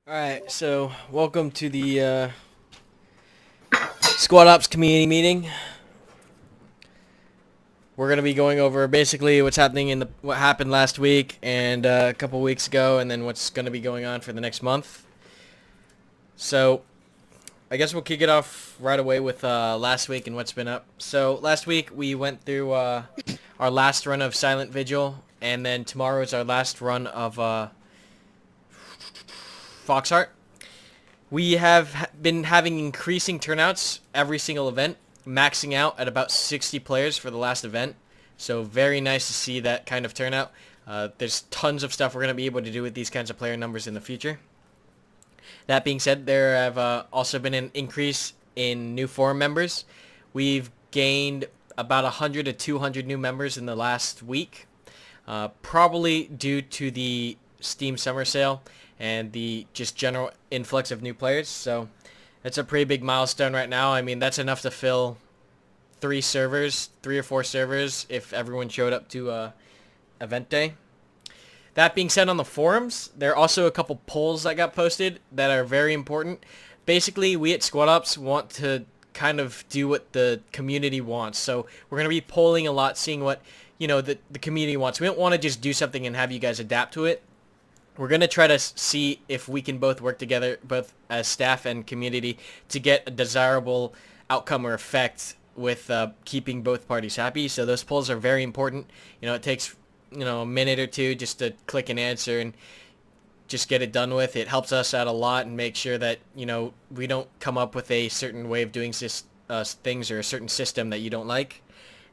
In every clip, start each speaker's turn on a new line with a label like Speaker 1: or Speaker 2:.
Speaker 1: Alright, so welcome to the Squad Ops community meeting. We're going to be going over basically what's happening in what happened last week and a couple weeks ago, and then what's going to be going on for the next month. So I guess we'll kick it off right away with last week and what's been up. So last week we went through our last run of Silent Vigil, and then tomorrow is our last run of Foxheart. We have been having increasing turnouts every single event, maxing out at about 60 players for the last event. So very nice to see that kind of turnout. There's tons of stuff we're going to be able to do with these kinds of player numbers in the future. That being said, there have also been an increase in new forum members. We've gained about 100 to 200 new members in the last week, probably due to the Steam Summer Sale and the just general influx of new players. So that's a pretty big milestone right now. I mean, that's enough to fill 3 or 4 servers if everyone showed up to event day. That being said, on the forums, there are also a couple polls that got posted that are very important. Basically, we at Squad Ops want to kind of do what the community wants. So we're going to be polling a lot, seeing what the community wants. We don't want to just do something and have you guys adapt to it. We're going to try to see if we can both work together, both as staff and community, to get a desirable outcome or effect with keeping both parties happy. So those polls are very important. It takes a minute or two just to click an answer and just get it done with. It helps us out a lot and make sure that we don't come up with a certain way of doing things or a certain system that you don't like,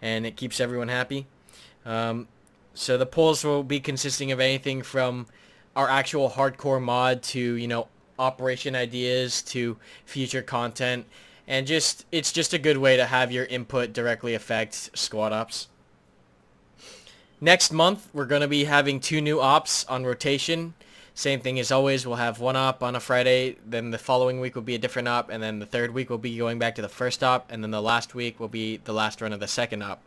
Speaker 1: and it keeps everyone happy. So the polls will be consisting of anything from our actual hardcore mod to operation ideas to future content, and it's just a good way to have your input directly affect Squad Ops. Next month we're going to be having 2 new ops on rotation. Same thing as always, we'll have 1 op on a Friday, then the following week will be a different op, and then the third week will be going back to the first op, and then the last week will be the last run of the second op.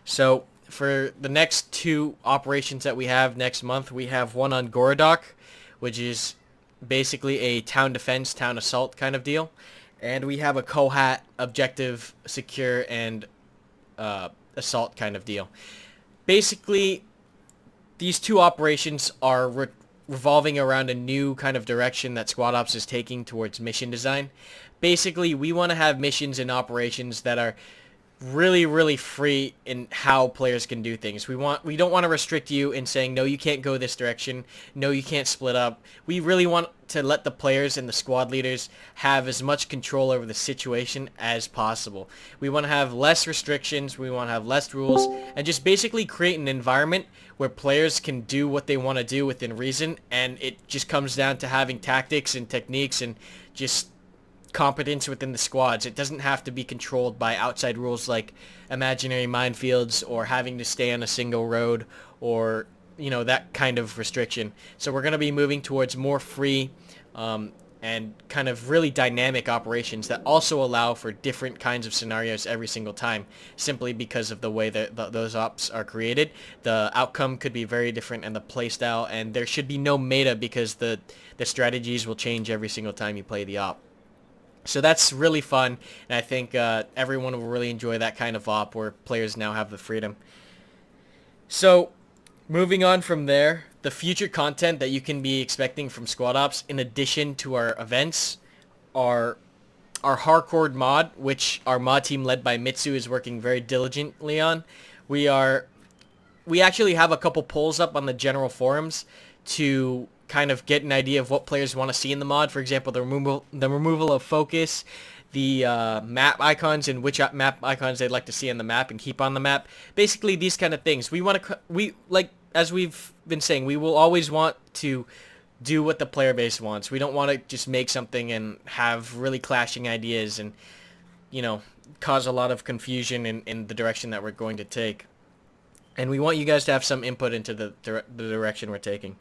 Speaker 1: So for the next 2 operations that we have next month, we have one on Gorodok, which is basically a town defense, town assault kind of deal. And we have a Kohat objective, secure, and assault kind of deal. Basically, these 2 operations are revolving around a new kind of direction that Squad Ops is taking towards mission design. Basically, we want to have missions and operations that are really free in how players can do things. We don't want to restrict you in saying, no, you can't go this direction, no, you can't split up. We really want to let the players and the squad leaders have as much control over the situation as possible. We want to have less restrictions, we want to have less rules, and just basically create an environment where players can do what they want to do within reason, and it just comes down to having tactics and techniques and just competence within the squads. It doesn't have to be controlled by outside rules like imaginary minefields or having to stay on a single road or that kind of restriction. So we're going to be moving towards more free and kind of really dynamic operations that also allow for different kinds of scenarios every single time, simply because of the way that those ops are created. The outcome could be very different, and the playstyle, and there should be no meta because the strategies will change every single time you play the op. So that's really fun, and I think everyone will really enjoy that kind of op where players now have the freedom. So moving on from there, the future content that you can be expecting from Squad Ops, in addition to our events, are our hardcore mod, which our mod team led by Mitsu is working very diligently on. We actually have a couple polls up on the general forums to kind of get an idea of what players want to see in the mod. For example, the removal of focus, the map icons, and which map icons they'd like to see on the map and keep on the map. Basically, these kind of things. As we've been saying, we will always want to do what the player base wants. We don't want to just make something and have really clashing ideas and cause a lot of confusion in the direction that we're going to take. And we want you guys to have some input into the direction we're taking.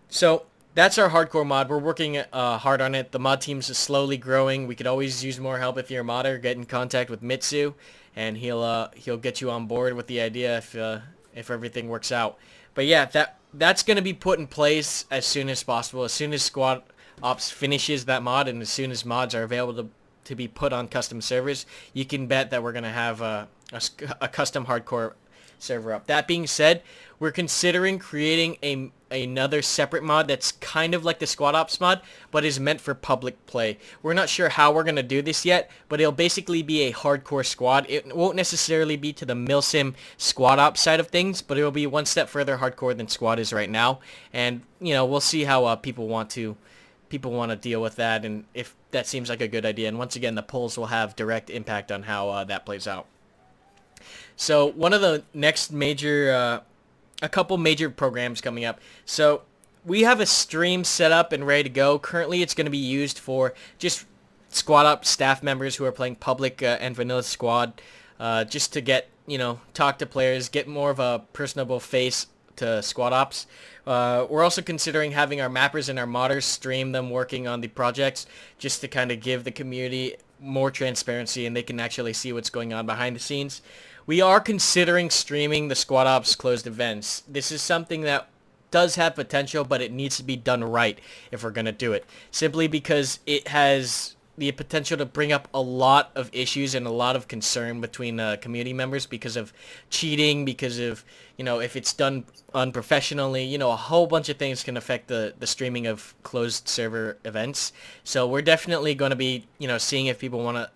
Speaker 1: So that's our hardcore mod. We're working hard on it. The mod team's is slowly growing. We could always use more help if you're a modder. Get in contact with Mitsu, and he'll get you on board with the idea if everything works out. But yeah, that's going to be put in place as soon as possible. As soon as Squad Ops finishes that mod, and as soon as mods are available to be put on custom servers, you can bet that we're going to have a custom hardcore server up. That being said, we're considering creating another separate mod that's kind of like the Squad Ops mod, but is meant for public play. We're not sure how we're going to do this yet, but it'll basically be a hardcore squad. It won't necessarily be to the Milsim Squad Ops side of things, but it'll be one step further hardcore than Squad is right now. And, you know, we'll see how people want to deal with that, and if that seems like a good idea. And once again, the polls will have direct impact on how that plays out. So one of the next major, a couple major programs coming up. So we have a stream set up and ready to go. Currently, it's going to be used for just Squad Ops staff members who are playing public and vanilla squad, just to get, you know, talk to players, get more of a personable face to Squad Ops. We're also considering having our mappers and our modders stream them working on the projects, just to kind of give the community more transparency and they can actually see what's going on behind the scenes. We are considering streaming the Squad Ops closed events. This is something that does have potential, but it needs to be done right if we're going to do it. Simply because it has the potential to bring up a lot of issues and a lot of concern between community members because of cheating, because of, you know, if it's done unprofessionally, you know, a whole bunch of things can affect the streaming of closed server events. So we're definitely going to be, you know, seeing if people want to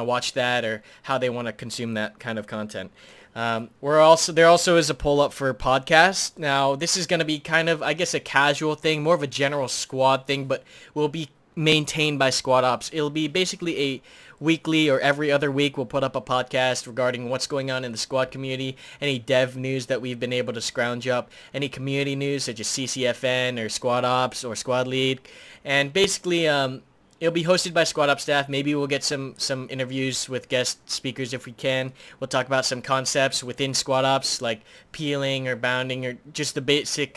Speaker 1: watch that or how they want to consume that kind of content. There also is a poll up for podcasts. Now, this is going to be kind of, I guess, a casual thing, more of a general squad thing, but will be maintained by Squad Ops. It'll be basically a weekly or every other week we'll put up a podcast regarding what's going on in the squad community, any dev news that we've been able to scrounge up, any community news such as CCFN or Squad Ops or Squad Lead, and basically it'll be hosted by Squad Ops staff. Maybe we'll get some interviews with guest speakers if we can. We'll talk about some concepts within Squad Ops like peeling or bounding or just the basic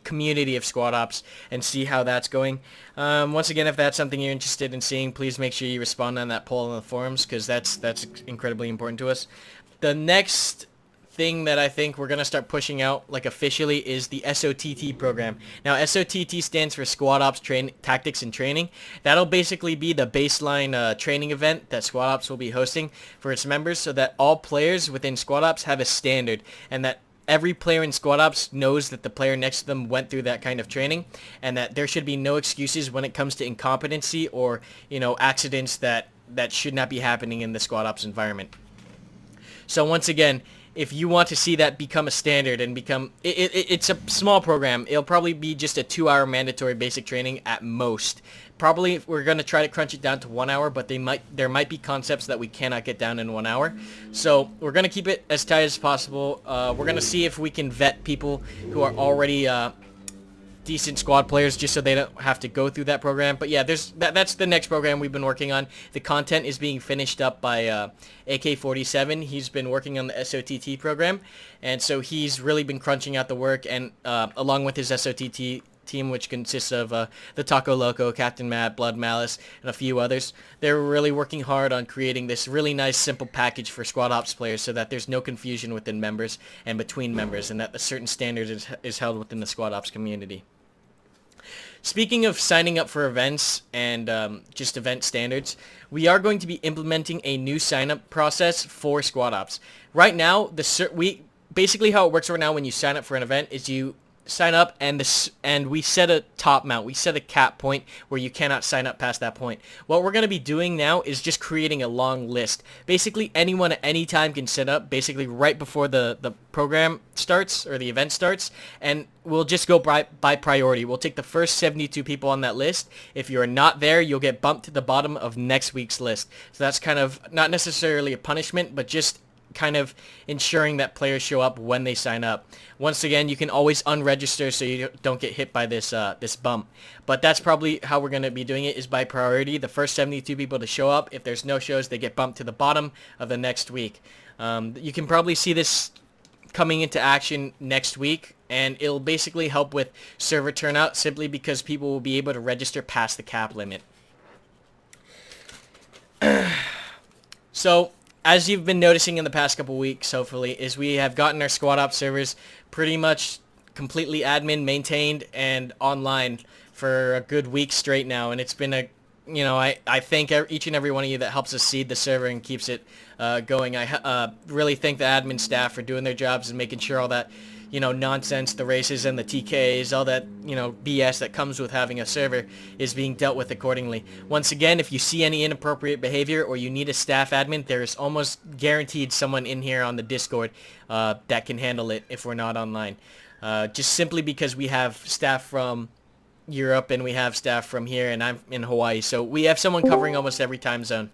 Speaker 1: community of Squad Ops and see how that's going. Once again, if that's something you're interested in seeing, please make sure you respond on that poll in the forums because that's incredibly important to us. The next thing that I think we're going to start pushing out like officially is the SOTT program. Now, SOTT stands for Squad Ops Tactics and Training. That'll basically be the baseline training event that Squad Ops will be hosting for its members so that all players within Squad Ops have a standard and that every player in Squad Ops knows that the player next to them went through that kind of training and that there should be no excuses when it comes to incompetency or, you know, accidents that should not be happening in the Squad Ops environment. So once again, if you want to see that become a standard and become, it's a small program. It'll probably be just a 2-hour mandatory basic training at most. Probably we're going to try to crunch it down to 1 hour, but there might be concepts that we cannot get down in 1 hour. So we're going to keep it as tight as possible. We're going to see if we can vet people who are already decent squad players just so they don't have to go through that program. But yeah, that's the next program we've been working on. The content is being finished up by AK47. He's been working on the SOTT program, and so he's really been crunching out the work, and along with his SOTT team, which consists of the Taco Loco, Captain Matt, Blood Malice, and a few others. They're really working hard on creating this really nice, simple package for Squad Ops players so that there's no confusion within members and between members, and that a certain standard is held within the Squad Ops community. Speaking of signing up for events and just event standards, we are going to be implementing a new sign-up process for Squad Ops. Right now, basically how it works right now when you sign up for an event is you sign up and we set a top mount. We set a cap point where you cannot sign up past that point. What we're going to be doing now is just creating a long list. Basically, anyone at any time can set up basically right before the program starts or the event starts, and we'll just go by priority. We'll take the first 72 people on that list. If you're not there, you'll get bumped to the bottom of next week's list. So that's kind of not necessarily a punishment, but just kind of ensuring that players show up when they sign up. Once again, you can always unregister so you don't get hit by this bump. But that's probably how we're going to be doing it, is by priority. The first 72 people to show up, if there's no shows, they get bumped to the bottom of the next week. You can probably see this coming into action next week, and it'll basically help with server turnout simply because people will be able to register past the cap limit. So, as you've been noticing in the past couple weeks, hopefully, is we have gotten our Squad Ops servers pretty much completely admin maintained and online for a good week straight now, and it's been a I thank each and every one of you that helps us seed the server and keeps it going. I really thank the admin staff for doing their jobs and making sure all that nonsense, the races and the TKs, all that BS that comes with having a server is being dealt with accordingly. Once again, if you see any inappropriate behavior or you need a staff admin, there's almost guaranteed someone in here on the Discord that can handle it if we're not online. Just simply because we have staff from Europe and we have staff from here, and I'm in Hawaii, so we have someone covering almost every time zone.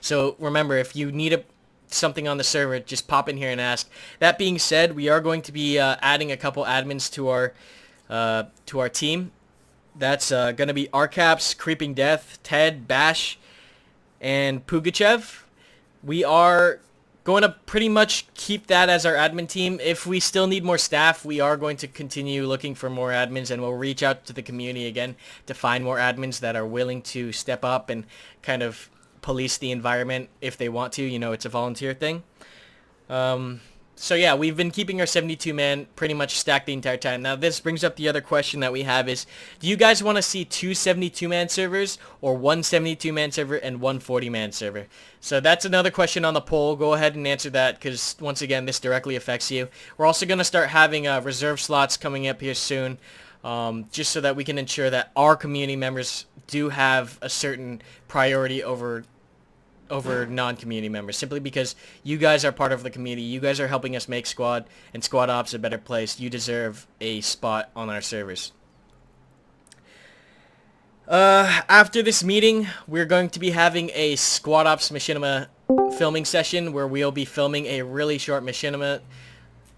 Speaker 1: So remember, if you need something on the server, just pop in here and ask. That being said, we are going to be adding a couple admins to our team. That's going to be Arcaps, Creeping Death, Ted, Bash, and Pugachev. We are going to pretty much keep that as our admin team. If we still need more staff, we are going to continue looking for more admins, and we'll reach out to the community again to find more admins that are willing to step up and kind of police the environment if they want to. It's a volunteer thing. So yeah, we've been keeping our 72-man pretty much stacked the entire time. Now this brings up the other question that we have is, do you guys want to see two 72-man servers or one 72-man server and one 40-man server? So that's another question on the poll. Go ahead and answer that, because once again, this directly affects you. We're also going to start having reserve slots coming up here soon, just so that we can ensure that our community members do have a certain priority over non-community members, simply because you guys are part of the community. You guys are helping us make squad and squad ops a better place. You deserve a spot on our servers. After this meeting, we're going to be having a squad ops Machinima filming session where we'll be filming a really short Machinima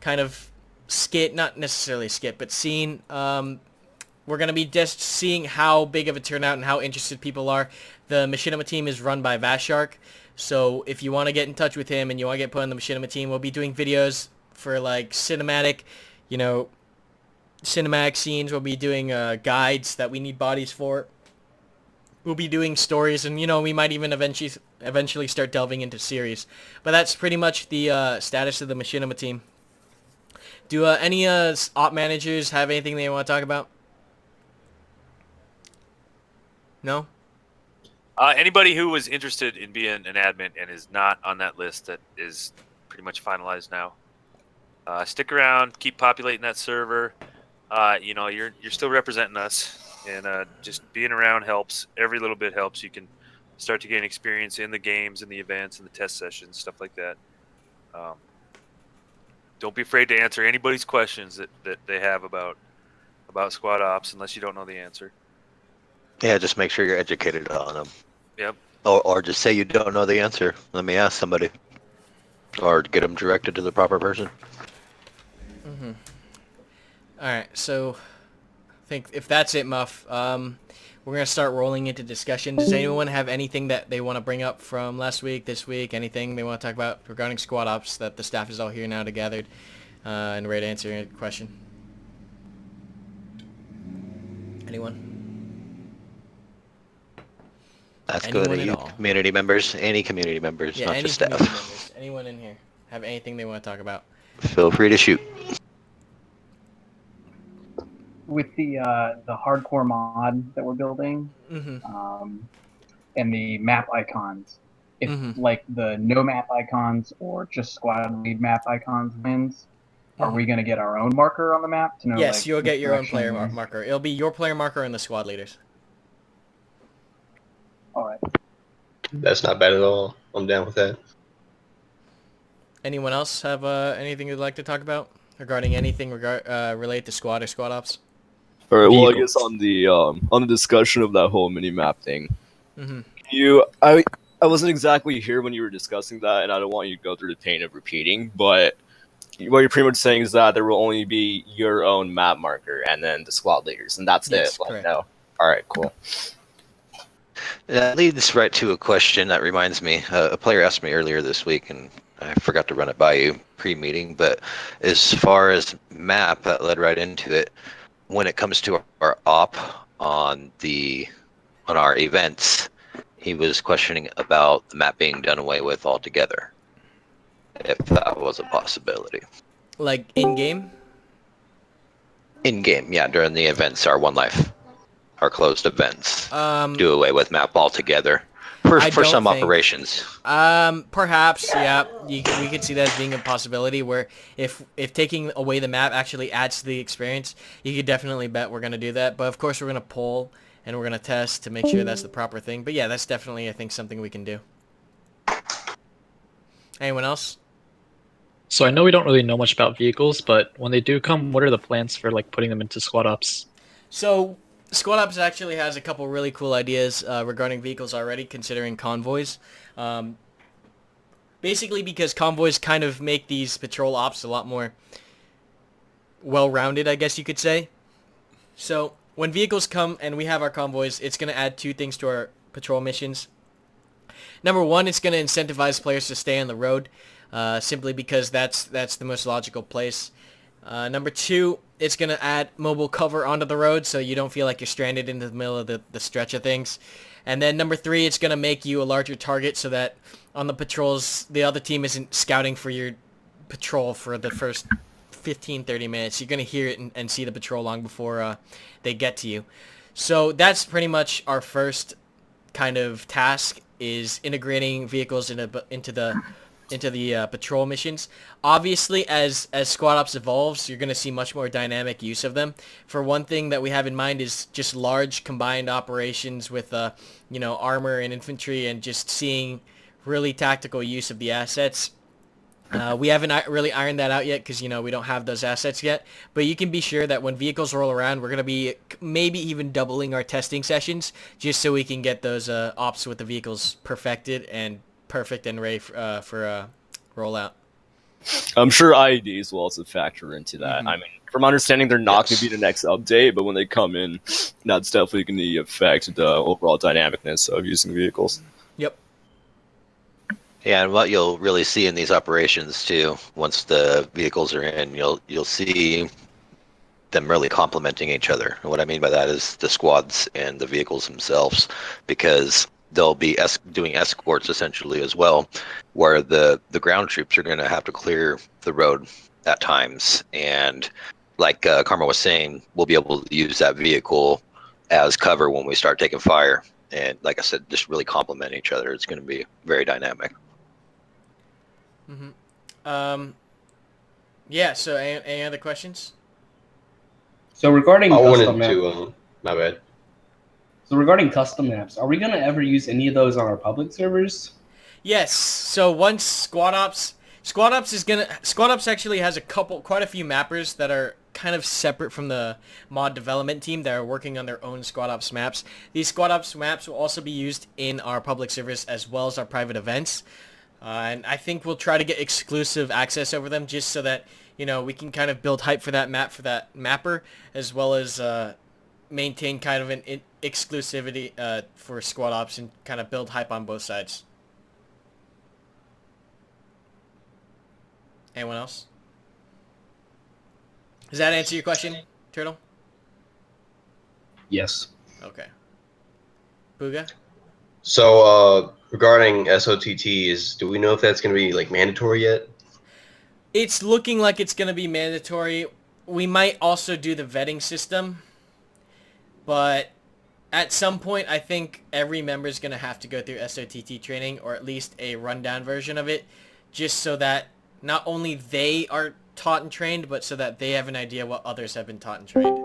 Speaker 1: kind of skit, not necessarily a skit, but scene. We're going to be just seeing how big of a turnout and how interested people are. The Machinima team is run by Vashark, so if you want to get in touch with him and you want to get put on the Machinima team, we'll be doing videos for like cinematic scenes. We'll be doing guides that we need bodies for. We'll be doing stories, and we might even eventually start delving into series. But that's pretty much the status of the Machinima team. Do any op managers have anything they want to talk about? No?
Speaker 2: Anybody who was interested in being an admin and is not on that list that is pretty much finalized now, stick around, keep populating that server. You're still representing us, and just being around helps. Every little bit helps. You can start to gain experience in the games, in the events, in the test sessions, stuff like that. Don't be afraid to answer anybody's questions that they have about squad ops, unless you don't know the answer.
Speaker 3: Yeah, just make sure you're educated on them.
Speaker 2: Yep.
Speaker 3: Or just say you don't know the answer. Let me ask somebody. Or get them directed to the proper person.
Speaker 1: Mm-hmm. Alright, so I think if that's it, Muff, we're going to start rolling into discussion. Does anyone have anything that they want to bring up from last week, this week, anything they want to talk about regarding squad ops that the staff is all here now gathered and ready to answer your question? Anyone?
Speaker 3: That's
Speaker 1: Anyone
Speaker 3: good.
Speaker 1: at
Speaker 3: You
Speaker 1: all?
Speaker 3: community members, any community members,
Speaker 1: Yeah,
Speaker 3: not
Speaker 1: any
Speaker 3: just
Speaker 1: community
Speaker 3: staff.
Speaker 1: members, anyone in here have anything they want to talk about?
Speaker 3: Feel free to shoot.
Speaker 4: With the hardcore mod that we're building,
Speaker 1: Mm-hmm.
Speaker 4: And the map icons, if
Speaker 1: Mm-hmm.
Speaker 4: like the no map icons or just squad lead map icons wins, are we going to get our own marker on the map to know?
Speaker 1: Yes,
Speaker 4: like,
Speaker 1: you'll get
Speaker 4: which
Speaker 1: your own player
Speaker 4: direction?
Speaker 1: marker. It'll be your player marker and the squad leaders.
Speaker 4: All right.
Speaker 5: That's not bad at all. I'm down with that.
Speaker 1: Anyone else have anything you'd like to talk about regarding anything related to squad or squad ops?
Speaker 6: All right. Well, I
Speaker 1: Vehicles.
Speaker 6: guess on the discussion of that whole mini map thing,
Speaker 1: Mm-hmm.
Speaker 6: I wasn't exactly here when you were discussing that, and I don't want you to go through the pain of repeating. But what you're pretty much saying is that there will only be your own map marker and then the squad leaders, and that's
Speaker 1: Yes,
Speaker 6: it. Like,
Speaker 1: correct.
Speaker 6: no. All right. Cool.
Speaker 3: That leads right to a question that reminds me. A player asked me earlier this week, and I forgot to run it by you pre-meeting, but as far as map, that led right into it. When it comes to our op on our events, he was questioning about the map being done away with altogether, if that was a possibility.
Speaker 1: Like in game?
Speaker 3: In game, yeah, during the events, our One Life, our closed events,
Speaker 1: Um,
Speaker 3: do away with map altogether for
Speaker 1: I
Speaker 3: for
Speaker 1: don't
Speaker 3: some
Speaker 1: think.
Speaker 3: operations.
Speaker 1: Perhaps, yeah. We could see that as being a possibility where if taking away the map actually adds to the experience, you could definitely bet we're gonna do that. But of course, we're gonna poll and we're gonna test to make sure that's the proper thing. But yeah, that's definitely I think something we can do. Anyone else?
Speaker 7: So I know we don't really know much about vehicles, but when they do come, what are the plans for like putting them into squad ops?
Speaker 1: So Squad Ops actually has a couple really cool ideas regarding vehicles already, considering convoys. Um, Basically because convoys kind of make these patrol ops a lot more well-rounded, I guess you could say. So when vehicles come and we have our convoys, it's going to add two things to our patrol missions. Number one, it's going to incentivize players to stay on the road, simply because that's the most logical place. Number two, it's going to add mobile cover onto the road so you don't feel like you're stranded in the middle of the stretch of things. And then number three, it's going to make you a larger target so that on the patrols, the other team isn't scouting for your patrol for the first 15, 30 minutes. You're going to hear it and see the patrol long before they get to you. So that's pretty much our first kind of task, is integrating vehicles into the patrol missions. Obviously, as Squad Ops evolves, you're going to see much more dynamic use of them. For one thing that we have in mind is just large combined operations with armor and infantry, and just seeing really tactical use of the assets. We haven't really ironed that out yet because, we don't have those assets yet. But you can be sure that when vehicles roll around, we're going to be maybe even doubling our testing sessions just so we can get those ops with the vehicles perfected and perfect and ready for rollout.
Speaker 6: I'm sure IEDs will also factor into that.
Speaker 1: Mhm.
Speaker 6: I mean, from understanding, they're not going
Speaker 3: Yes.
Speaker 6: to be the next update, but when they come in, that's definitely going to affect the overall dynamicness of using vehicles.
Speaker 1: Yep.
Speaker 3: Yeah, and what you'll really see in these operations too, once the vehicles are in, you'll see them really complementing each other. And what I mean by that is the squads and the vehicles themselves, because they'll be doing escorts essentially as well, where the ground troops are going to have to clear the road at times, and like Karma was saying, we'll be able to use that vehicle as cover when we start taking fire. And like I said, just really complement each other. It's going to be very dynamic.
Speaker 1: Mm-hmm. Yeah, so any other questions?
Speaker 4: So regarding
Speaker 5: I
Speaker 4: custom
Speaker 5: wanted
Speaker 4: maps,
Speaker 5: to, my bad.
Speaker 4: custom maps, are we gonna ever use any of those on our public servers?
Speaker 1: Yes. So once Squad Ops actually has quite a few mappers that are kind of separate from the mod development team that are working on their own Squad Ops maps. These Squad Ops maps will also be used in our public servers as well as our private events. And I think we'll try to get exclusive access over them just so that, we can kind of build hype for that map, for that mapper, as well as maintain kind of an exclusivity for Squad Ops and kind of build hype on both sides. Anyone else? Does that answer your question, Turtle?
Speaker 4: Yes.
Speaker 1: Okay. Booga?
Speaker 5: So, regarding SOTTs, do we know if that's going to be like mandatory yet?
Speaker 1: It's looking like it's going to be mandatory. We might also do the vetting system, but at some point I think every member is going to have to go through SOTT training, or at least a rundown version of it, just so that not only they are taught and trained, but so that they have an idea what others have been taught and trained.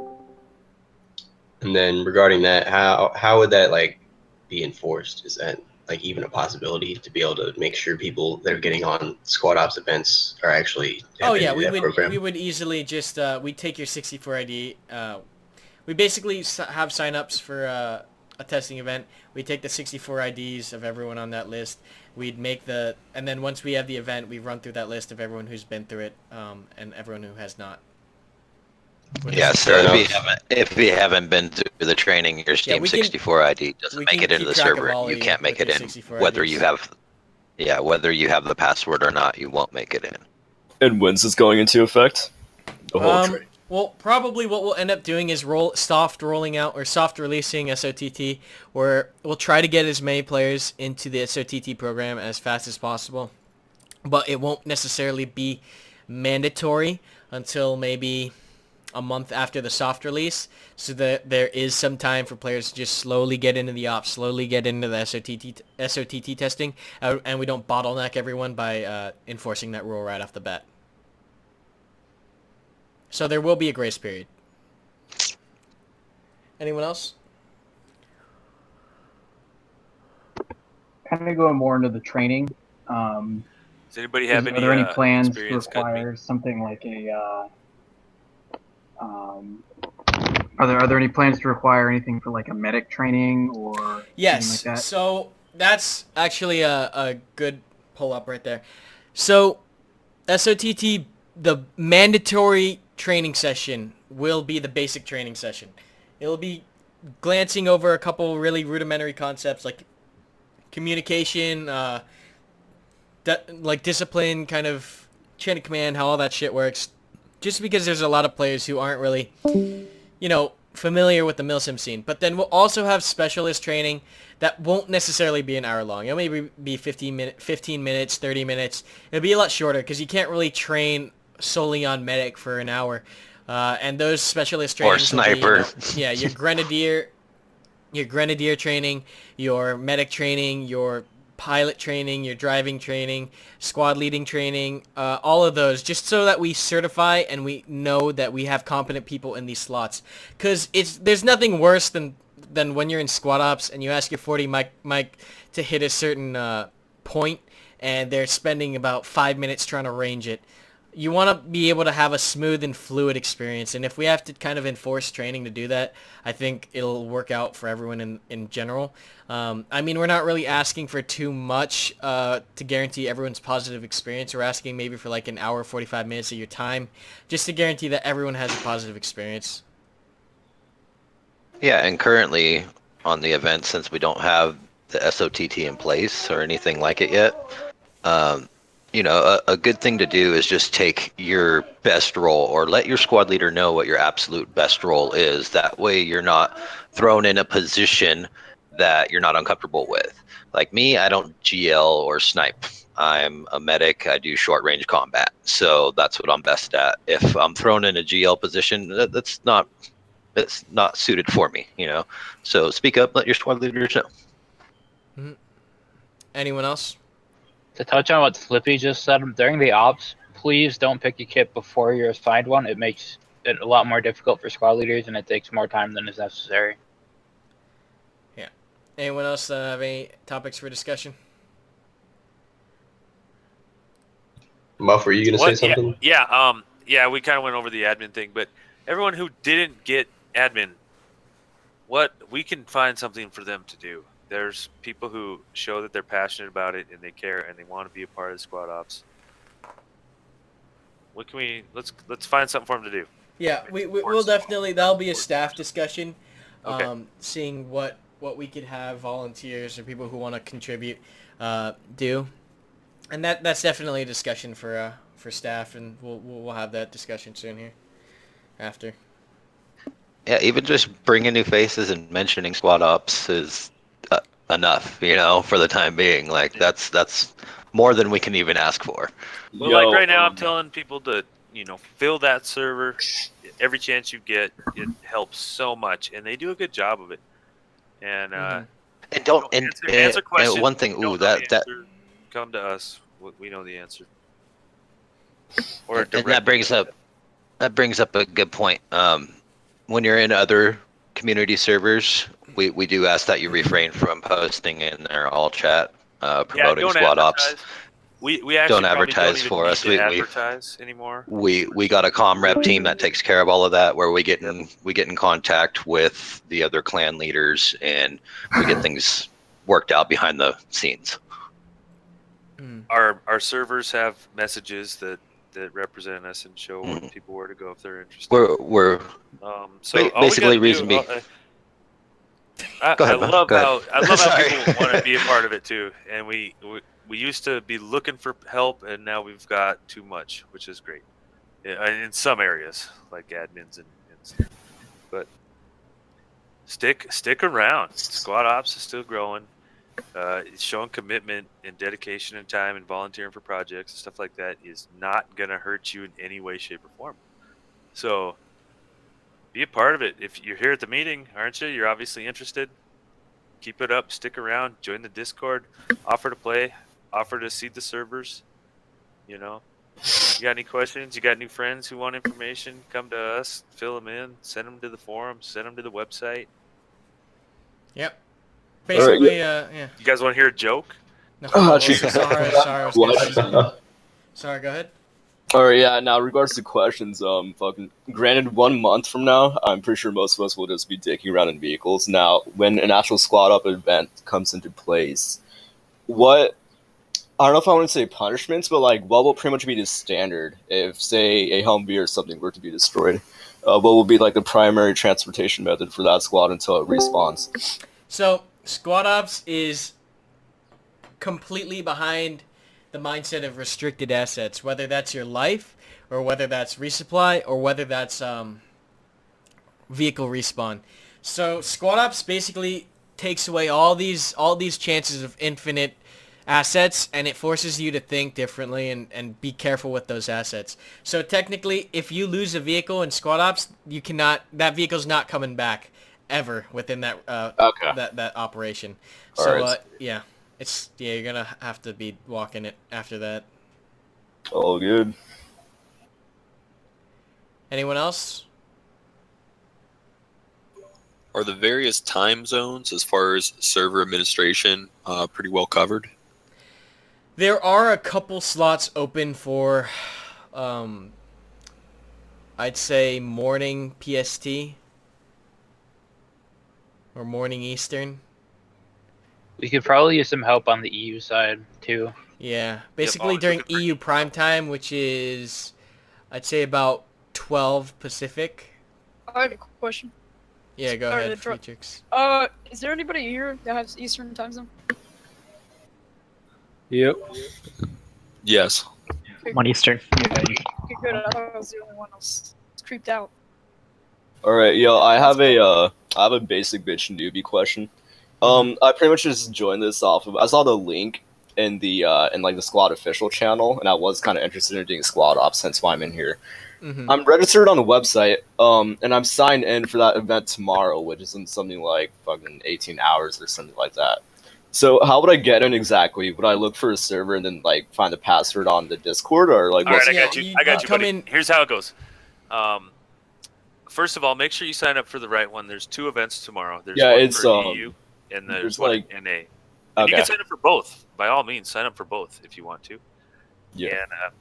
Speaker 5: And then regarding that, how would that like be enforced? Is that like even a possibility to be able to make sure people that are getting on Squad Ops events are actually
Speaker 1: Oh
Speaker 5: been
Speaker 1: yeah,
Speaker 5: through that program?
Speaker 1: we would easily just we take your 64 ID. We basically have signups for a testing event. We take the 64 IDs of everyone on that list. We'd make and then once we have the event, we run through that list of everyone who's been through it, and everyone who has not.
Speaker 3: Yeah, so if you haven't been through the training, your Steam 64 ID doesn't make it into the server. You can't make it in. Whether you have the password or not, you won't make it in.
Speaker 6: And when's this going into effect? The whole trade.
Speaker 1: Well, probably what we'll end up doing is soft releasing SOTT, where we'll try to get as many players into the SOTT program as fast as possible, but it won't necessarily be mandatory until maybe a month after the soft release, so that there is some time for players to just slowly get into the ops, slowly get into the SOTT testing, and we don't bottleneck everyone by enforcing that rule right off the bat. So there will be a grace period. Anyone else?
Speaker 4: Kind of going more into the training.
Speaker 2: Does anybody have
Speaker 4: Are there any plans to
Speaker 2: experience cutting meat?
Speaker 4: require something like a? Are there any plans to require anything for like a medic training or
Speaker 1: Yes.
Speaker 4: something like that?
Speaker 1: So that's actually a good pull up right there. So SOTT, the mandatory training session will be the basic training session. It'll be glancing over a couple really rudimentary concepts like communication, like discipline, kind of chain of command, how all that shit works. Just because there's a lot of players who aren't really, familiar with the milsim scene. But then we'll also have specialist training that won't necessarily be an hour long. It'll maybe be 15 minutes, 30 minutes. It'll be a lot shorter because you can't really train solely on medic for an hour. And those specialist trainings
Speaker 3: Or sniper.
Speaker 1: will be, your grenadier training, your medic training, your pilot training, your driving training, squad leading training, all of those, just so that we certify and we know that we have competent people in these slots. Because there's nothing worse than when you're in squad ops and you ask your 40 mic to hit a certain point and they're spending about 5 minutes trying to range it. You want to be able to have a smooth and fluid experience, and if we have to kind of enforce training to do that, I think it'll work out for everyone in general. We're not really asking for too much to guarantee everyone's positive experience. We're asking maybe for like an hour, 45 minutes of your time, just to guarantee that everyone has a positive experience.
Speaker 3: Yeah, and currently on the event, since we don't have the SOTT in place or anything like it yet, a good thing to do is just take your best role or let your squad leader know what your absolute best role is. That way you're not thrown in a position that you're not uncomfortable with. Like me, I don't GL or snipe. I'm a medic. I do short range combat. So that's what I'm best at. If I'm thrown in a GL position, that's not suited for me, So speak up, let your squad leaders know.
Speaker 1: Mm-hmm. Anyone else?
Speaker 8: To touch on what Slippy just said, during the ops, please don't pick a kit before you're assigned one. It makes it a lot more difficult for squad leaders, and it takes more time than is necessary.
Speaker 1: Yeah. Anyone else have any topics for discussion?
Speaker 5: Muff, were you going to say something?
Speaker 2: Yeah, we kind of went over the admin thing, but everyone who didn't get admin, we can find something for them to do. There's people who show that they're passionate about it and they care and they want to be a part of the squad ops. What can we? Let's find something for them to do.
Speaker 1: Yeah, we'll definitely. That'll be a staff discussion.
Speaker 2: Okay.
Speaker 1: Seeing what we could have volunteers or people who want to contribute do, and that's definitely a discussion for staff, and we'll have that discussion soon here after.
Speaker 3: Yeah, even just bringing new faces and mentioning squad ops is enough, for the time being. Like that's more than we can even ask for.
Speaker 2: Well, like right now, I'm telling people to fill that server every chance you get. It helps so much, and they do a good job of it. And
Speaker 3: and don't
Speaker 2: answer questions.
Speaker 3: And one thing, that
Speaker 2: come to us. We know the answer.
Speaker 3: And that brings up a good point. When you're in other community servers, we do ask that you refrain from posting in their all chat promoting squad ops.
Speaker 2: We actually
Speaker 3: don't advertise
Speaker 2: don't
Speaker 3: for us.
Speaker 2: We advertise anymore.
Speaker 3: We got a comm rep team that takes care of all of that, where we get in contact with the other clan leaders and we get things worked out behind the scenes.
Speaker 2: Our servers have messages that represent us and show where people where to go if they're interested.
Speaker 3: We're basically reason be.
Speaker 2: I love how people want to be a part of it too, and we used to be looking for help, and now we've got too much, which is great. In some areas, like admins and stuff. But stick around. Squad Ops is still growing. It's showing commitment and dedication and time and volunteering for projects and stuff like that is not gonna hurt you in any way, shape, or form. So be a part of it. If you're here at the meeting, aren't you? You're obviously interested. Keep it up. Stick around. Join the Discord. Offer to play. Offer to seed the servers. You know, you got any questions? You got new friends who want information? Come to us. Fill them in. Send them to the forum. Send them to the website.
Speaker 1: Yep. Basically, yeah.
Speaker 2: You guys want to hear a joke?
Speaker 1: No,
Speaker 6: Oh,
Speaker 1: sorry, go ahead.
Speaker 6: Alright, yeah, now regards to questions, fucking granted 1 month from now, I'm pretty sure most of us will just be dicking around in vehicles. Now, when an actual squad up event comes into place, what I don't know if I want to say punishments, but like what will pretty much be the standard if, say, a Humvee or something were to be destroyed? What will be like the primary transportation method for that squad until it respawns?
Speaker 1: So, Squad Ops is completely behind the mindset of restricted assets, whether that's your life, or whether that's resupply, or whether that's vehicle respawn. So Squad Ops basically takes away all these chances of infinite assets, and it forces you to think differently and be careful with those assets. So technically, if you lose a vehicle in Squad Ops, that vehicle's not coming back ever within that that operation. So
Speaker 6: Right.
Speaker 1: yeah. You're gonna have to be walking it after that.
Speaker 6: All good.
Speaker 1: Anyone else?
Speaker 9: Are the various time zones, as far as server administration, pretty well covered?
Speaker 1: There are a couple slots open for, I'd say morning PST or morning Eastern.
Speaker 8: We could probably use some help on the EU side too.
Speaker 1: Yeah, basically
Speaker 2: always
Speaker 1: during
Speaker 2: looking for
Speaker 1: EU prime time, which is, I'd say about 12 Pacific.
Speaker 10: I have a question.
Speaker 1: Yeah, go
Speaker 10: Sorry
Speaker 1: ahead,
Speaker 10: to interrupt.
Speaker 1: Featrix.
Speaker 10: Is there anybody here that has Eastern time zone?
Speaker 11: Yep.
Speaker 9: Yes.
Speaker 7: One Eastern.
Speaker 10: Okay, good. I thought I was the only one else creeped out.
Speaker 6: Alright, yo, I have a basic bitch newbie question. I pretty much just joined this off of, I saw the link in the in like the squad official channel, and I was kind of interested in doing squad ops, hence why I'm in here. I'm registered on the website, and I'm signed in for that event tomorrow, which is in something like fucking 18 hours or something like that. So how would I get in exactly? Would I look for a server and then like find the password on the Discord, or like?
Speaker 2: All right, I
Speaker 1: Yeah,
Speaker 2: got you.
Speaker 1: you
Speaker 2: I got you,
Speaker 1: come
Speaker 2: buddy.
Speaker 1: in-
Speaker 2: Here's how it goes. First of all, make sure you sign up for the right one. There's 2 events tomorrow. There's
Speaker 6: Yeah,
Speaker 2: one
Speaker 6: it's,
Speaker 2: for EU and
Speaker 6: there's
Speaker 2: there's one
Speaker 6: like-
Speaker 2: in NA. And you
Speaker 6: Okay.
Speaker 2: can sign up for both. By all means, sign up for both if you want to.
Speaker 6: Yeah.
Speaker 2: And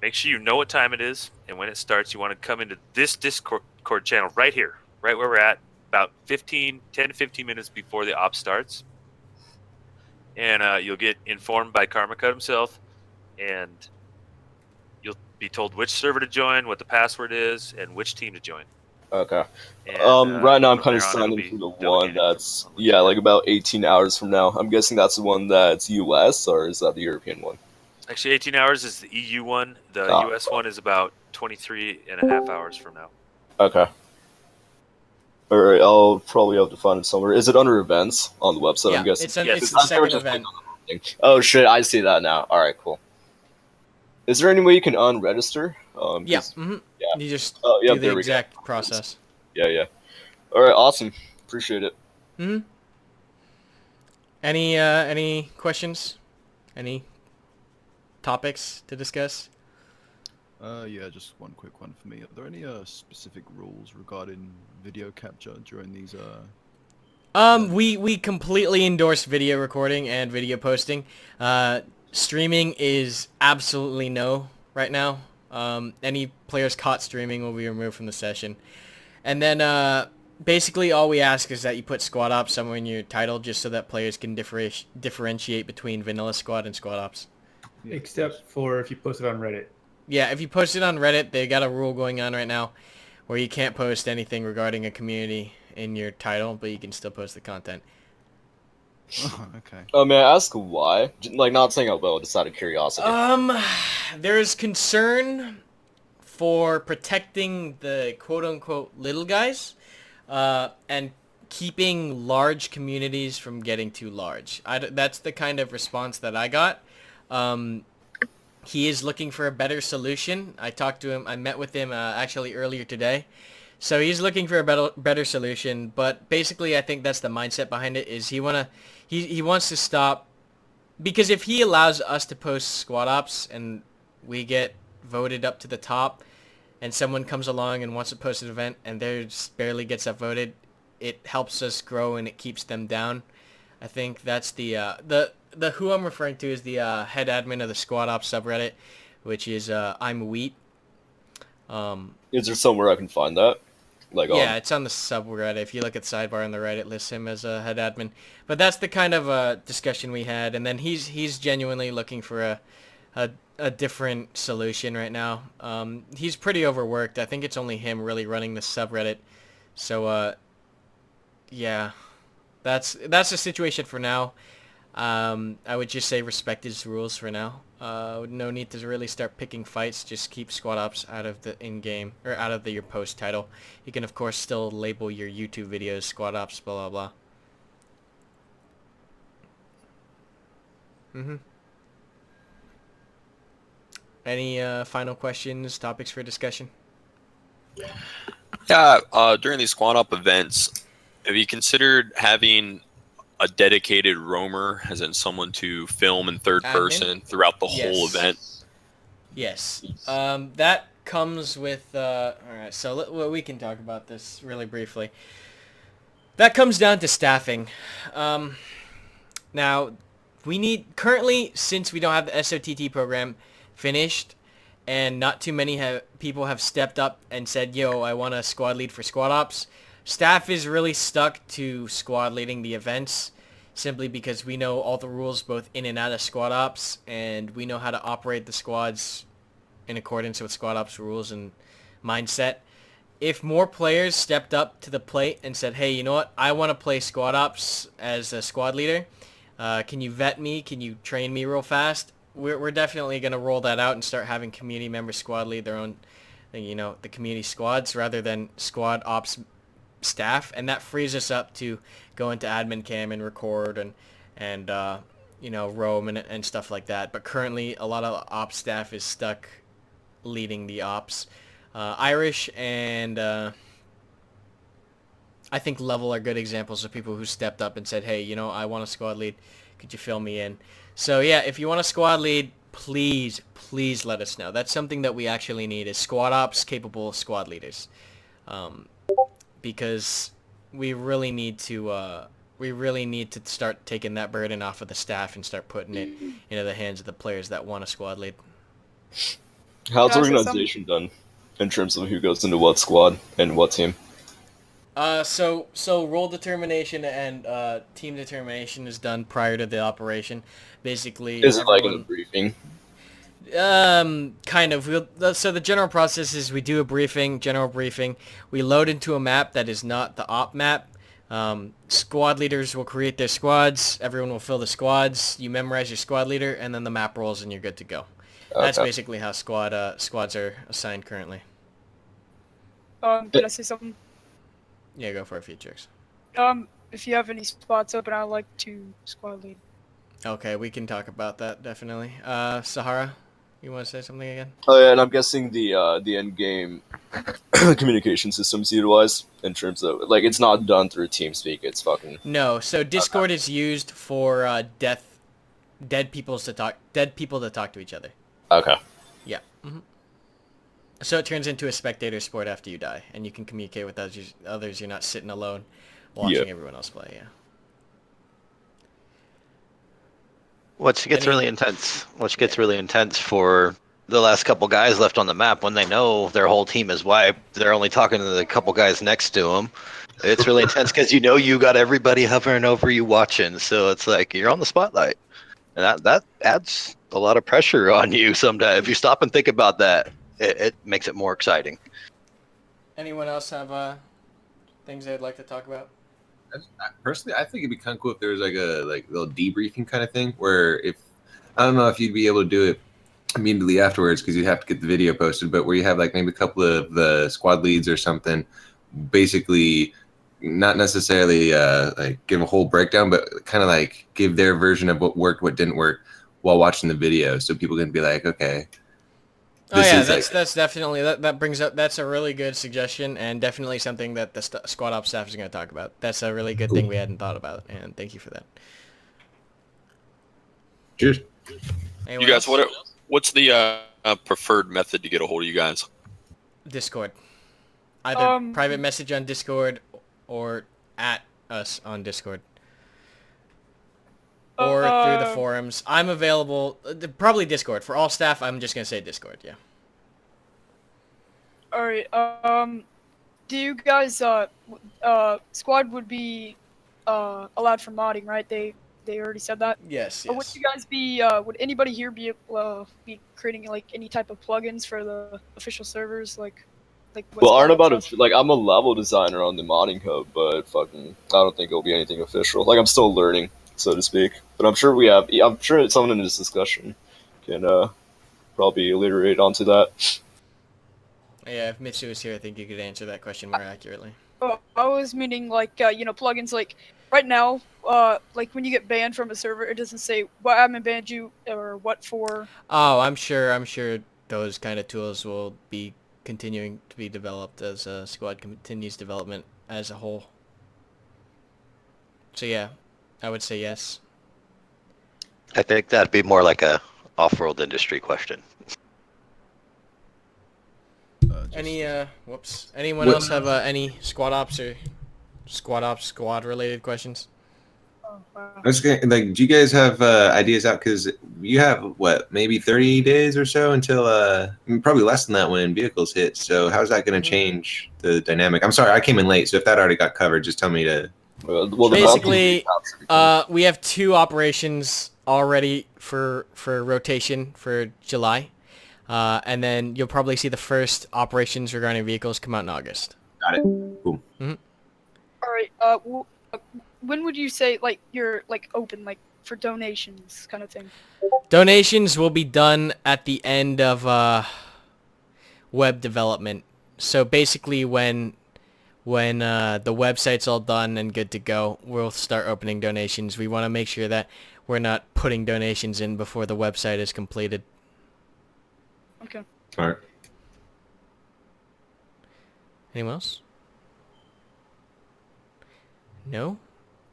Speaker 2: make sure you know what time it is, and when it starts, you want to come into this Discord channel right here, right where we're at, about 10 to 15 minutes before the op starts. And you'll get informed by Karmakut himself, and you'll be told which server to join, what the password is, and which team to join.
Speaker 6: Okay.
Speaker 2: And,
Speaker 6: Right now I'm
Speaker 2: from
Speaker 6: kind of
Speaker 2: there on,
Speaker 6: signed
Speaker 2: it'll
Speaker 6: in
Speaker 2: be
Speaker 6: for the one
Speaker 2: delegated
Speaker 6: that's
Speaker 2: from
Speaker 6: like about 18 hours from now. I'm guessing that's the one that's US, or is that the European one?
Speaker 2: Actually, 18 hours is the EU one. The
Speaker 6: Oh.
Speaker 2: US one is about 23 and a half hours from now.
Speaker 6: Okay. Alright, I'll probably have to find it somewhere. Is it under events on the website? I'm guessing.
Speaker 1: It's
Speaker 2: Yes,
Speaker 1: the second event.
Speaker 6: Oh shit, I see that now. Alright, cool. Is there any way you can unregister?
Speaker 1: Yeah.
Speaker 6: 'Cause-
Speaker 1: You just
Speaker 6: Oh, yeah,
Speaker 1: do the
Speaker 6: there we go.
Speaker 1: exact process.
Speaker 6: Yeah. Alright, awesome. Appreciate it.
Speaker 1: Any questions? Any topics to discuss?
Speaker 12: Yeah, just one quick one for me. Are there any specific rules regarding video capture during these
Speaker 1: We completely endorse video recording and video posting. Streaming is absolutely no right now. Any players caught streaming will be removed from the session. And then basically all we ask is that you put squad ops somewhere in your title just so that players can differentiate between vanilla squad and squad ops.
Speaker 11: Except for if you post it on Reddit.
Speaker 1: Yeah, if you post it on Reddit, they got a rule going on right now where you can't post anything regarding a community in your title, but you can still post the content.
Speaker 12: Oh, okay.
Speaker 6: May I ask why? Like, not saying out loud, just out of curiosity.
Speaker 1: There's concern for protecting the quote-unquote little guys, and keeping large communities from getting too large. That's the kind of response that I got. He is looking for a better solution. I talked to him. I met with him actually earlier today. So he's looking for a better solution, but basically I think that's the mindset behind it. Is he wants to stop, because if he allows us to post squad ops and we get voted up to the top, and someone comes along and wants to post an event and theirs barely gets upvoted, it helps us grow and it keeps them down. I think that's the who I'm referring to is the head admin of the squad ops subreddit, which is I'm Wheat.
Speaker 6: Is there somewhere I can find that?
Speaker 1: Yeah, it's on the subreddit. If you look at the sidebar on the right, it lists him as a head admin. But that's the kind of discussion we had, and then he's genuinely looking for a different solution right now. He's pretty overworked. I think it's only him really running the subreddit. So yeah, that's the situation for now. I would just say respect his rules for now. No need to really start picking fights. Just keep squad ops out of the in-game, or out of your post title. You can of course still label your YouTube videos squad ops, blah blah blah. Any final questions, topics for discussion?
Speaker 9: Yeah, during these squad op events, have you considered having a dedicated roamer, as in someone to film in third person throughout the whole event?
Speaker 1: Yes. That comes with... Alright, so we can talk about this really briefly. That comes down to staffing. Now, we need... Currently, since we don't have the SOTT program finished, and not too many people have stepped up and said, yo, I want a squad lead for squad ops, staff is really stuck to squad leading the events, simply because we know all the rules both in and out of squad ops, and we know how to operate the squads in accordance with squad ops rules and mindset. If more players stepped up to the plate and said, hey, you know what, I want to play squad ops as a squad leader, can you vet me, can you train me real fast? We're definitely going to roll that out and start having community members squad lead their own, the community squads rather than squad ops staff, and that frees us up to go into admin cam and record and roam and stuff like that. But currently a lot of ops staff is stuck leading the ops. Irish and I think Level are good examples of people who stepped up and said, hey, I want a squad lead, could you fill me in? So yeah, if you want a squad lead, please let us know. That's something that we actually need, is squad ops capable squad leaders. Because we really need to start taking that burden off of the staff and start putting it into the hands of the players that want a squad lead.
Speaker 6: How's organization done in terms of who goes into what squad and what team?
Speaker 1: So role determination and team determination is done prior to the operation. Basically,
Speaker 6: is it like in a briefing?
Speaker 1: Kind of. So the general process is we do a general briefing. We load into a map that is not the op map. Squad leaders will create their squads. Everyone will fill the squads. You memorize your squad leader, and then the map rolls, and you're good to go. Okay. That's basically how squads are assigned currently.
Speaker 10: Can I say something?
Speaker 1: Yeah, go for it, Featrix.
Speaker 10: If you have any spots open, I'd like to squad lead.
Speaker 1: Okay, we can talk about that, definitely. Sahara, you want to say something again?
Speaker 6: Oh yeah, and I'm guessing the end game communication systems utilized in terms of it's not done through TeamSpeak. It's fucking
Speaker 1: no. So Discord is used for dead people to talk to each other.
Speaker 6: Okay.
Speaker 1: Yeah. Mm-hmm. So it turns into a spectator sport after you die, and you can communicate with others. You're not sitting alone watching everyone else play. Yeah.
Speaker 3: Which gets really intense for the last couple guys left on the map when they know their whole team is wiped. They're only talking to the couple guys next to them. It's really intense because you got everybody hovering over you watching. So it's like you're on the spotlight, and that adds a lot of pressure on you sometimes. If you stop and think about that, it makes it more exciting.
Speaker 1: Anyone else have things they'd like to talk about?
Speaker 13: Personally, I think it'd be kind of cool if there was like a little debriefing kind of thing where I don't know if you'd be able to do it immediately afterwards because you'd have to get the video posted, but where you have maybe a couple of the squad leads or something, basically not necessarily give a whole breakdown, but kind of give their version of what worked, what didn't work while watching the video, so people can be like, okay,
Speaker 1: Oh
Speaker 13: This
Speaker 1: yeah,
Speaker 13: is
Speaker 1: that's definitely that brings up. That's a really good suggestion, and definitely something that the squad ops staff is going to talk about. That's a really good thing we hadn't thought about, and thank you for that.
Speaker 13: Cheers.
Speaker 1: Anyone
Speaker 9: You guys,
Speaker 1: else?
Speaker 9: what's the preferred method to get a hold of you guys?
Speaker 1: Discord. Either private message on Discord or at us on Discord. Or through the forums. I'm available, probably Discord. For all staff, I'm just going to say Discord, yeah.
Speaker 10: Alright, do you guys, squad would be, allowed for modding, right? They already said that?
Speaker 1: Yes,
Speaker 10: Would you guys be, would anybody here be creating, like, any type of plugins for the official servers, like what
Speaker 6: Well, aren't
Speaker 10: Squad
Speaker 6: about
Speaker 10: Ops
Speaker 6: to like I'm a level designer on the modding hub, but fucking I don't think it'll be anything official. Like I'm still learning, so to speak. But I'm sure I'm sure someone in this discussion can probably alliterate onto that.
Speaker 1: Yeah, if Mitsu was here, I think you could answer that question more accurately.
Speaker 10: Oh, I was meaning like plugins like right now, like when you get banned from a server, it doesn't say what admin banned you or what for.
Speaker 1: Oh, I'm sure those kind of tools will be continuing to be developed as Squad continues development as a whole. So yeah, I would say yes.
Speaker 3: I think that'd be more like a off-world industry question.
Speaker 1: Anyone else have any squad ops or squad related questions?
Speaker 13: I was gonna, like, do you guys have ideas out? Because you have what, maybe 30 days or so until I mean, probably less than that when vehicles hit. So how's that going to change the dynamic? I'm sorry, I came in late, so if that already got covered, just tell me to.
Speaker 1: Basically, we have 2 operations already for rotation for July, and then you'll probably see the first operations regarding vehicles come out in August.
Speaker 13: Got it. Cool.
Speaker 1: Mm-hmm.
Speaker 10: All right. When would you say like you're like open like for donations kind of thing?
Speaker 1: Donations will be done at the end of web development. So basically, when the website's all done and good to go, we'll start opening donations. We want to make sure that we're not putting donations in before the website is completed.
Speaker 10: Okay.
Speaker 13: All right.
Speaker 1: Anyone else? No?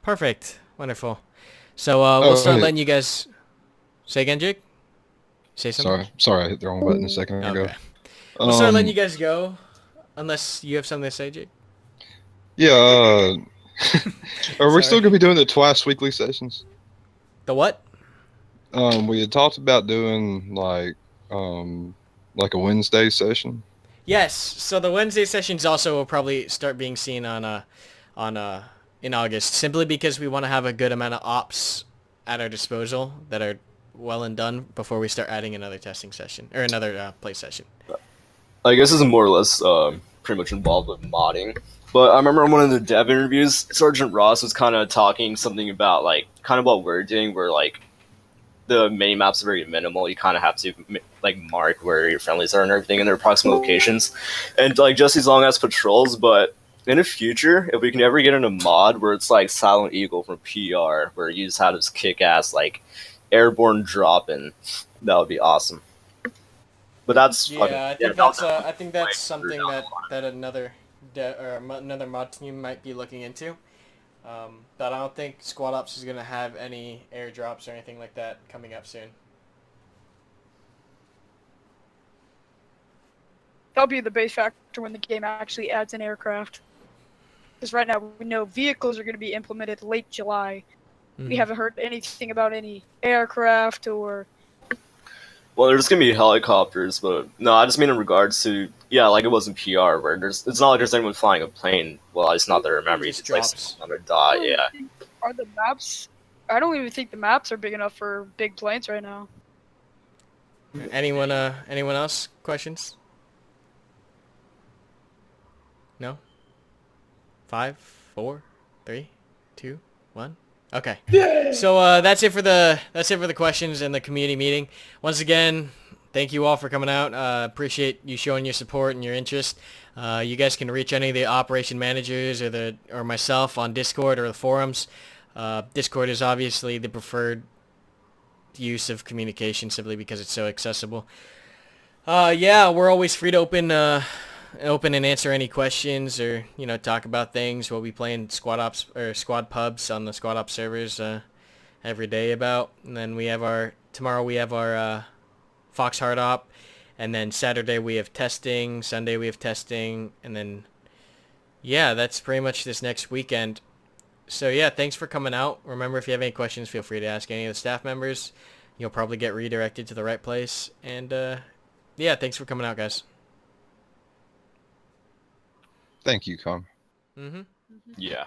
Speaker 1: Perfect. Wonderful. So we'll start letting you guys... Say again, Jake? Say something?
Speaker 14: Sorry, I hit the wrong button a second ago.
Speaker 1: Okay. We'll start letting you guys go, unless you have something to say, Jake.
Speaker 14: Yeah, are we still going to be doing the twice weekly sessions?
Speaker 1: The what?
Speaker 14: We had talked about doing like a Wednesday session.
Speaker 1: Yes, so the Wednesday sessions also will probably start being seen in August, simply because we want to have a good amount of ops at our disposal that are well and done before we start adding another testing session or another play session.
Speaker 6: I guess it's more or less pretty much involved with modding. But I remember in one of the dev interviews, Sergeant Ross was kind of talking something about like kind of what we're doing, where like the mini maps are very minimal. You kind of have to like mark where your friendlies are and everything in their approximate locations, and like just these long ass patrols. But in the future, if we can ever get in a mod where it's like Silent Eagle from PR, where you just have this kick ass like airborne drop in, that would be awesome. But that's
Speaker 1: I think that's something that another mod team might be looking into. But I don't think Squad Ops is going to have any airdrops or anything like that coming up soon.
Speaker 10: That'll be the base factor when the game actually adds an aircraft. Because right now we know vehicles are going to be implemented late July. We haven't heard anything about any aircraft or...
Speaker 6: Well, there's going to be helicopters, but no, I just mean in regards to, like it was in PR, where it's not like there's anyone flying a plane. Well, it's not that I remember. It's like on a dot, yeah.
Speaker 10: Are the maps... I don't even think the maps are big enough for big planes right now.
Speaker 1: Anyone else? Questions? No? 5, 4, 3, 2, 1. Okay. Yeah. So that's it for the questions and the community meeting. Once again, thank you all for coming out. Appreciate you showing your support and your interest. You guys can reach any of the operation managers or myself on Discord or the forums. Discord is obviously the preferred use of communication simply because it's so accessible. Yeah, we're always free to open and answer any questions or talk about things. We'll be playing squad ops or squad pubs on the squad ops servers every day about. And then tomorrow we have our Fox Hard Op, and then Saturday we have testing, Sunday we have testing, and then yeah, that's pretty much this next weekend. So yeah, thanks for coming out. Remember, if you have any questions, feel free to ask any of the staff members. You'll probably get redirected to the right place. And yeah, thanks for coming out, guys.
Speaker 14: Thank you, Con.
Speaker 1: Mm-hmm.
Speaker 6: Yeah.